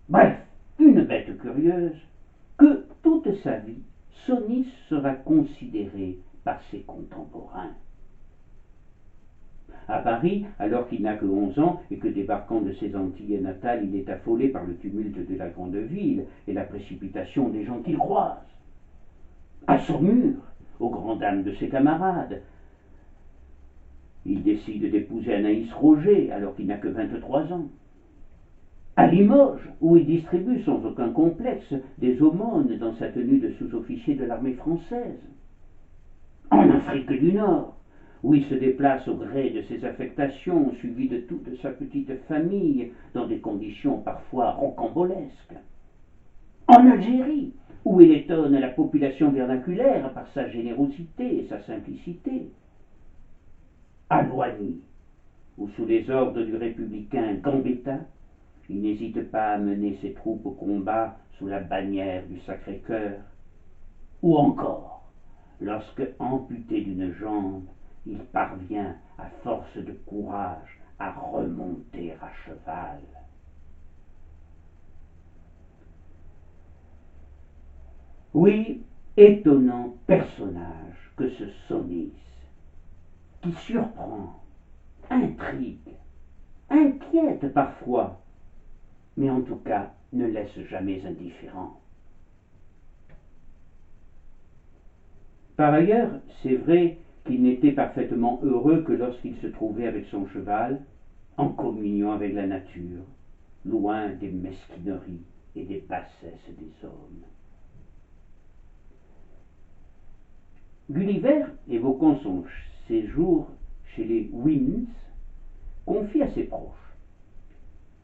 bref, une bête curieuse, que toute sa vie, Saunis sera considéré par ses contemporains. À Paris, alors qu'il n'a que 11 ans et que débarquant de ses Antilles natales, il est affolé par le tumulte de la grande ville et la précipitation des gens qu'il croise. À Saumur, aux grandes dames de ses camarades, il décide d'épouser Anaïs Roger alors qu'il n'a que 23 ans. À Limoges, où il distribue sans aucun complexe des aumônes dans sa tenue de sous-officier de l'armée française. En Afrique du Nord, où il se déplace au gré de ses affectations, suivi de toute sa petite famille, dans des conditions parfois rocambolesques. En Algérie, où il étonne la population vernaculaire par sa générosité et sa simplicité. À Loigny, où sous les ordres du républicain Gambetta, il n'hésite pas à mener ses troupes au combat sous la bannière du Sacré-Cœur. Ou encore, lorsque, amputé d'une jambe, il parvient, à force de courage, à remonter à cheval. Oui, étonnant personnage que ce Saunis, qui surprend, intrigue, inquiète parfois, mais en tout cas ne laisse jamais indifférent. Par ailleurs, c'est vrai qu'il n'était parfaitement heureux que lorsqu'il se trouvait avec son cheval, en communion avec la nature, loin des mesquineries et des bassesses des hommes. Gulliver, évoquant son séjour chez les Wynns, confie à ses proches: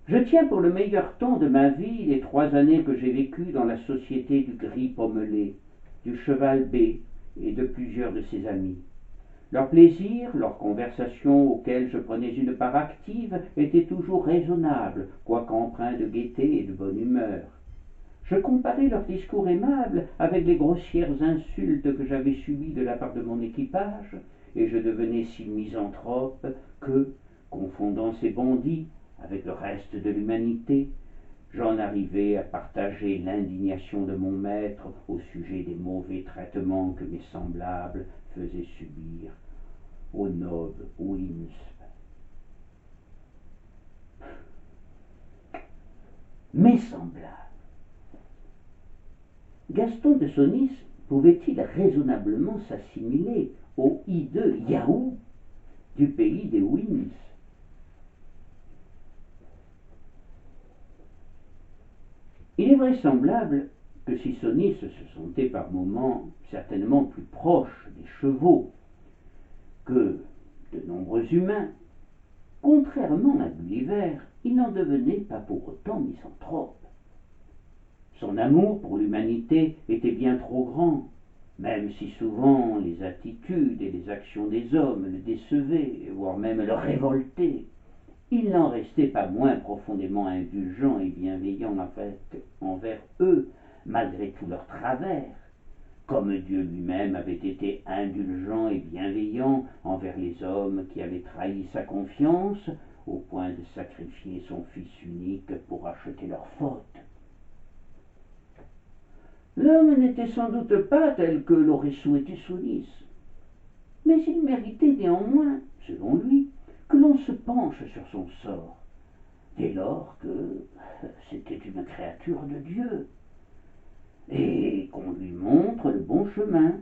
je tiens pour le meilleur temps de ma vie les 3 années que j'ai vécues dans la société du gris pommelé, du cheval B et de plusieurs de ses amis. Leurs plaisirs, leurs conversations auxquelles je prenais une part active étaient toujours raisonnables, quoique empreints de gaieté et de bonne humeur. Je comparais leurs discours aimables avec les grossières insultes que j'avais subies de la part de mon équipage, et je devenais si misanthrope que, confondant ces bandits avec le reste de l'humanité, j'en arrivais à partager l'indignation de mon maître au sujet des mauvais traitements que mes semblables faisaient subir au noble Winsp. Mes semblables. Gaston de Saunis pouvait-il raisonnablement s'assimiler au hideux Yahoo du pays des Winds? Il est vraisemblable que si Saunis se sentait par moments certainement plus proche des chevaux que de nombreux humains, contrairement à Gulliver, il n'en devenait pas pour autant misanthrope. Son amour pour l'humanité était bien trop grand, même si souvent les attitudes et les actions des hommes le décevaient, voire même le révoltaient. Il n'en restait pas moins profondément indulgent et bienveillant envers eux, malgré tous leurs travers, comme Dieu lui-même avait été indulgent et bienveillant envers les hommes qui avaient trahi sa confiance, au point de sacrifier son Fils unique pour acheter leur faute. L'homme n'était sans doute pas tel que l'aurait souhaité Saunis, mais il méritait néanmoins, selon lui, que l'on se penche sur son sort, dès lors que c'était une créature de Dieu, et qu'on lui montre le bon chemin,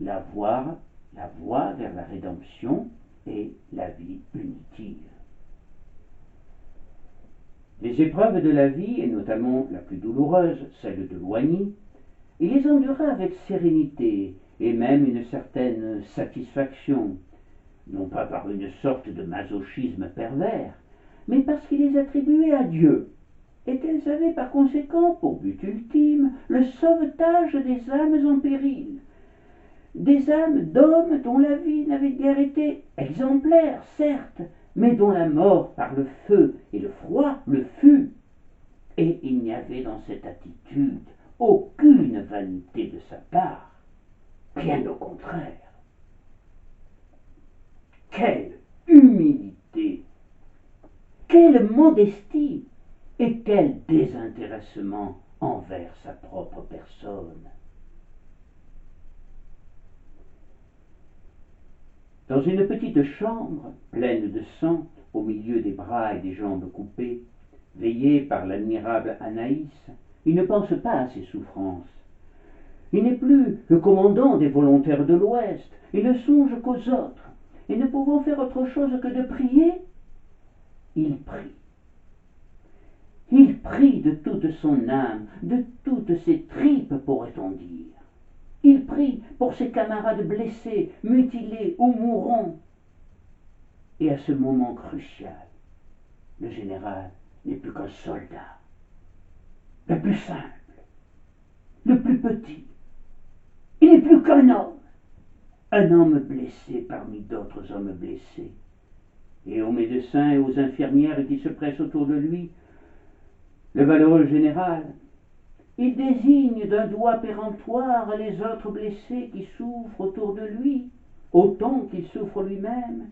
la voie vers la rédemption et la vie punitive. Les épreuves de la vie, et notamment la plus douloureuse, celle de Loigny, il les endura avec sérénité et même une certaine satisfaction, non pas par une sorte de masochisme pervers, mais parce qu'il les attribuait à Dieu, et qu'elles avaient par conséquent pour but ultime le sauvetage des âmes en péril, des âmes d'hommes dont la vie n'avait guère été exemplaire, certes, mais dont la mort par le feu et le froid le fut. Et il n'y avait dans cette attitude aucune vanité de sa part, bien au contraire. Quelle humilité, quelle modestie et quel désintéressement envers sa propre personne. Dans une petite chambre pleine de sang, au milieu des bras et des jambes coupés, veillé par l'admirable Anaïs, il ne pense pas à ses souffrances. Il n'est plus le commandant des volontaires de l'Ouest, il ne songe qu'aux autres, et ne pouvant faire autre chose que de prier, il prie. Il prie de toute son âme, de toutes ses tripes, pourrait-on dire. Il prie pour ses camarades blessés, mutilés ou mourants. Et à ce moment crucial, le général n'est plus qu'un soldat, le plus simple, le plus petit. Il n'est plus qu'un homme blessé parmi d'autres hommes blessés. Et aux médecins et aux infirmières qui se pressent autour de lui, le valeureux général, il désigne d'un doigt péremptoire les autres blessés qui souffrent autour de lui, autant qu'il souffre lui-même,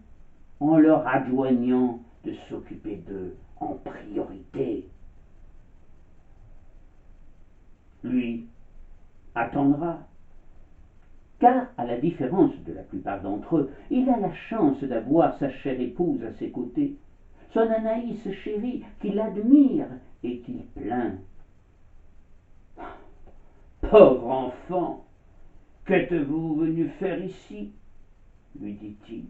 en leur adjoignant de s'occuper d'eux en priorité. Lui attendra, car, à la différence de la plupart d'entre eux, il a la chance d'avoir sa chère épouse à ses côtés, son Anaïs chérie qui l'admire et qu'il plaint. Pauvre enfant, qu'êtes-vous venu faire ici? Lui dit-il,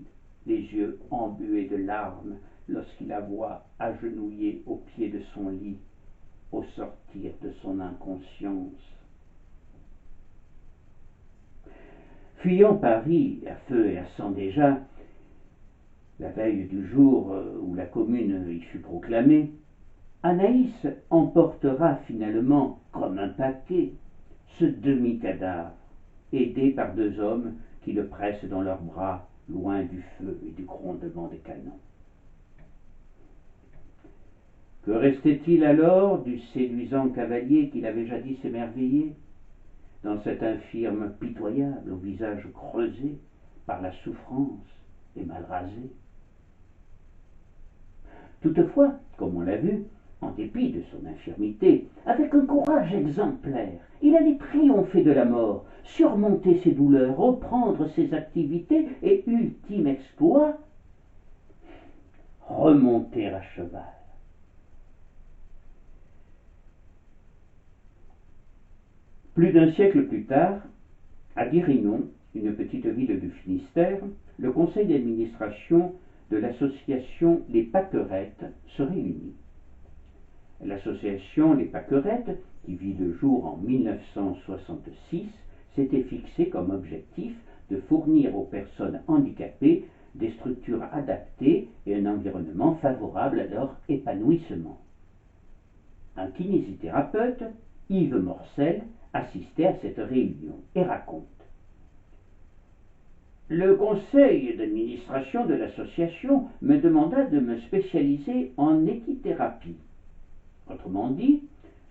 les yeux embués de larmes, lorsqu'il la voit agenouillée au pied de son lit, au sortir de son inconscience. Fuyant Paris à feu et à sang déjà, la veille du jour où la Commune y fut proclamée, Anaïs emportera finalement, comme un paquet, ce demi-cadavre, aidé par deux hommes qui le pressent dans leurs bras loin du feu et du grondement des canons. Que restait-il alors du séduisant cavalier qu'il avait jadis émerveillé, dans cet infirme pitoyable au visage creusé par la souffrance et mal rasé? Toutefois, comme on l'a vu, en dépit de son infirmité, avec un courage exemplaire, il allait triompher de la mort, surmonter ses douleurs, reprendre ses activités et, ultime exploit, remonter à cheval. Plus d'un siècle plus tard, à Guérinon, une petite ville du Finistère, le conseil d'administration de l'association Les Pâquerettes se réunit. L'association Les Pâquerettes, qui vit le jour en 1966, s'était fixé comme objectif de fournir aux personnes handicapées des structures adaptées et un environnement favorable à leur épanouissement. Un kinésithérapeute, Yves Morcel, assistait à cette réunion et raconte: le conseil d'administration de l'association me demanda de me spécialiser en équithérapie, autrement dit,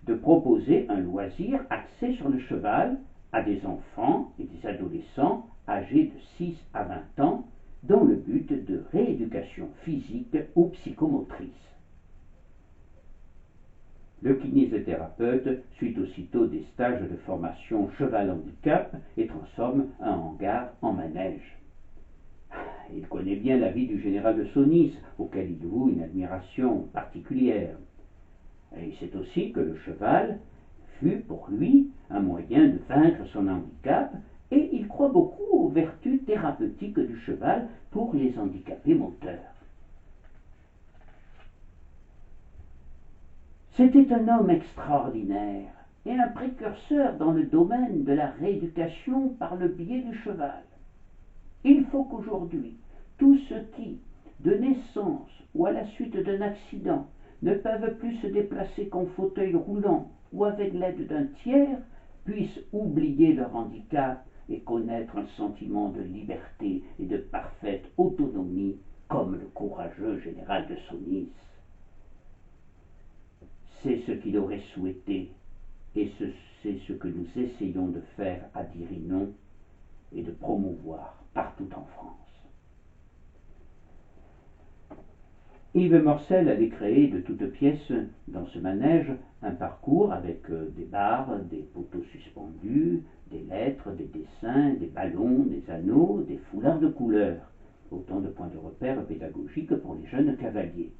de proposer un loisir axé sur le cheval à des enfants et des adolescents âgés de 6 à 20 ans dans le but de rééducation physique ou psychomotrice. Le kinésithérapeute suit aussitôt des stages de formation cheval handicap et transforme un hangar en manège. Il connaît bien la vie du général de Saunis, auquel il voue une admiration particulière. Et il sait aussi que le cheval fut pour lui un moyen de vaincre son handicap, et il croit beaucoup aux vertus thérapeutiques du cheval pour les handicapés moteurs. C'était un homme extraordinaire et un précurseur dans le domaine de la rééducation par le biais du cheval. Il faut qu'aujourd'hui, tous ceux qui, de naissance ou à la suite d'un accident, ne peuvent plus se déplacer qu'en fauteuil roulant ou avec l'aide d'un tiers, puissent oublier leur handicap et connaître un sentiment de liberté et de parfaite autonomie comme le courageux général de Saunis. C'est ce qu'il aurait souhaité, et c'est ce que nous essayons de faire à Guérinon et de promouvoir partout en France. Yves Morcel avait créé de toutes pièces dans ce manège un parcours avec des barres, des poteaux suspendus, des lettres, des dessins, des ballons, des anneaux, des foulards de couleur, autant de points de repère pédagogiques pour les jeunes cavaliers.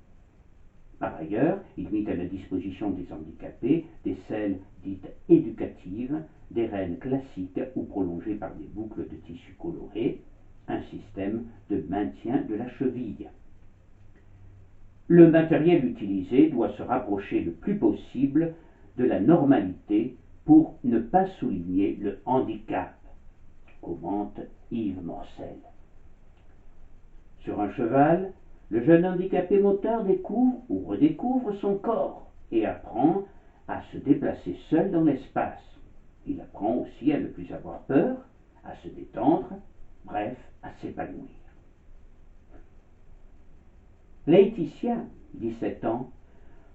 Par ailleurs, il mit à la disposition des handicapés des selles dites éducatives, des rênes classiques ou prolongées par des boucles de tissu coloré, un système de maintien de la cheville. Le matériel utilisé doit se rapprocher le plus possible de la normalité pour ne pas souligner le handicap, commente Yves Morcel. Sur un cheval, le jeune handicapé moteur découvre ou redécouvre son corps et apprend à se déplacer seul dans l'espace. Il apprend aussi à ne plus avoir peur, à se détendre, bref, à s'épanouir. Laetitia, 17 ans,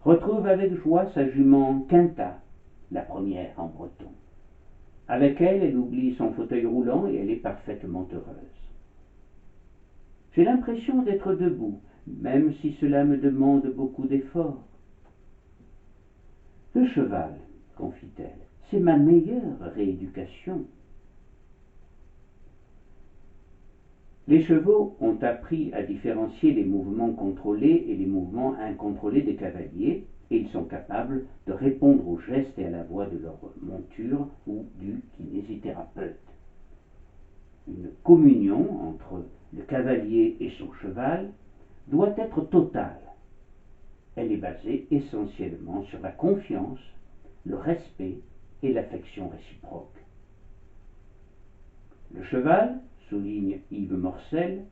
retrouve avec joie sa jument Quinta, la première en breton. Avec elle, elle oublie son fauteuil roulant et elle est parfaitement heureuse. J'ai l'impression d'être debout, même si cela me demande beaucoup d'efforts. Le cheval, confie-t-elle, c'est ma meilleure rééducation. Les chevaux ont appris à différencier les mouvements contrôlés et les mouvements incontrôlés des cavaliers, et ils sont capables de répondre aux gestes et à la voix de leur monture ou du kinésithérapeute. Une communion entre le cavalier et son cheval doit être totale. Elle est basée essentiellement sur la confiance, le respect et l'affection réciproque. Le cheval, souligne Yves Morcel,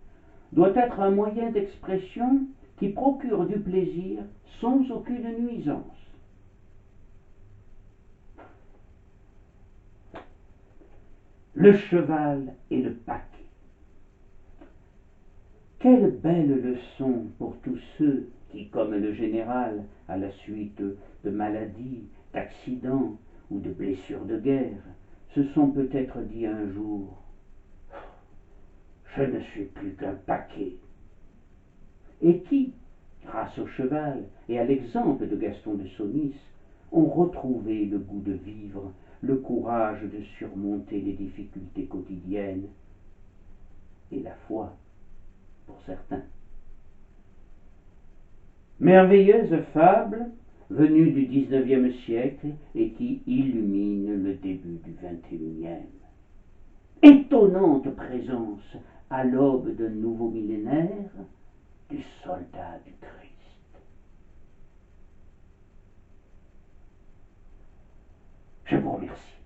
doit être un moyen d'expression qui procure du plaisir sans aucune nuisance. Le cheval et le paquet. Quelle belle leçon pour tous ceux qui, comme le général, à la suite de maladies, d'accidents ou de blessures de guerre, se sont peut-être dit un jour « Je ne suis plus qu'un paquet », et qui, grâce au cheval et à l'exemple de Gaston de Saunis, ont retrouvé le goût de vivre, le courage de surmonter les difficultés quotidiennes et la foi pour certains. Merveilleuse fable venue du XIXe siècle et qui illumine le début du XXIe. Étonnante présence à l'aube d'un nouveau millénaire du soldat du Christ. Je vous remercie.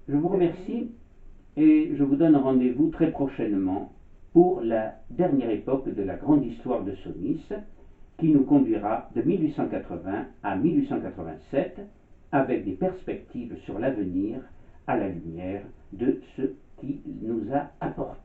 Je vous remercie et je vous donne rendez-vous très prochainement pour la dernière époque de la grande histoire de Saunis qui nous conduira de 1880 à 1887 avec des perspectives sur l'avenir à la lumière de ce qui nous a apporté.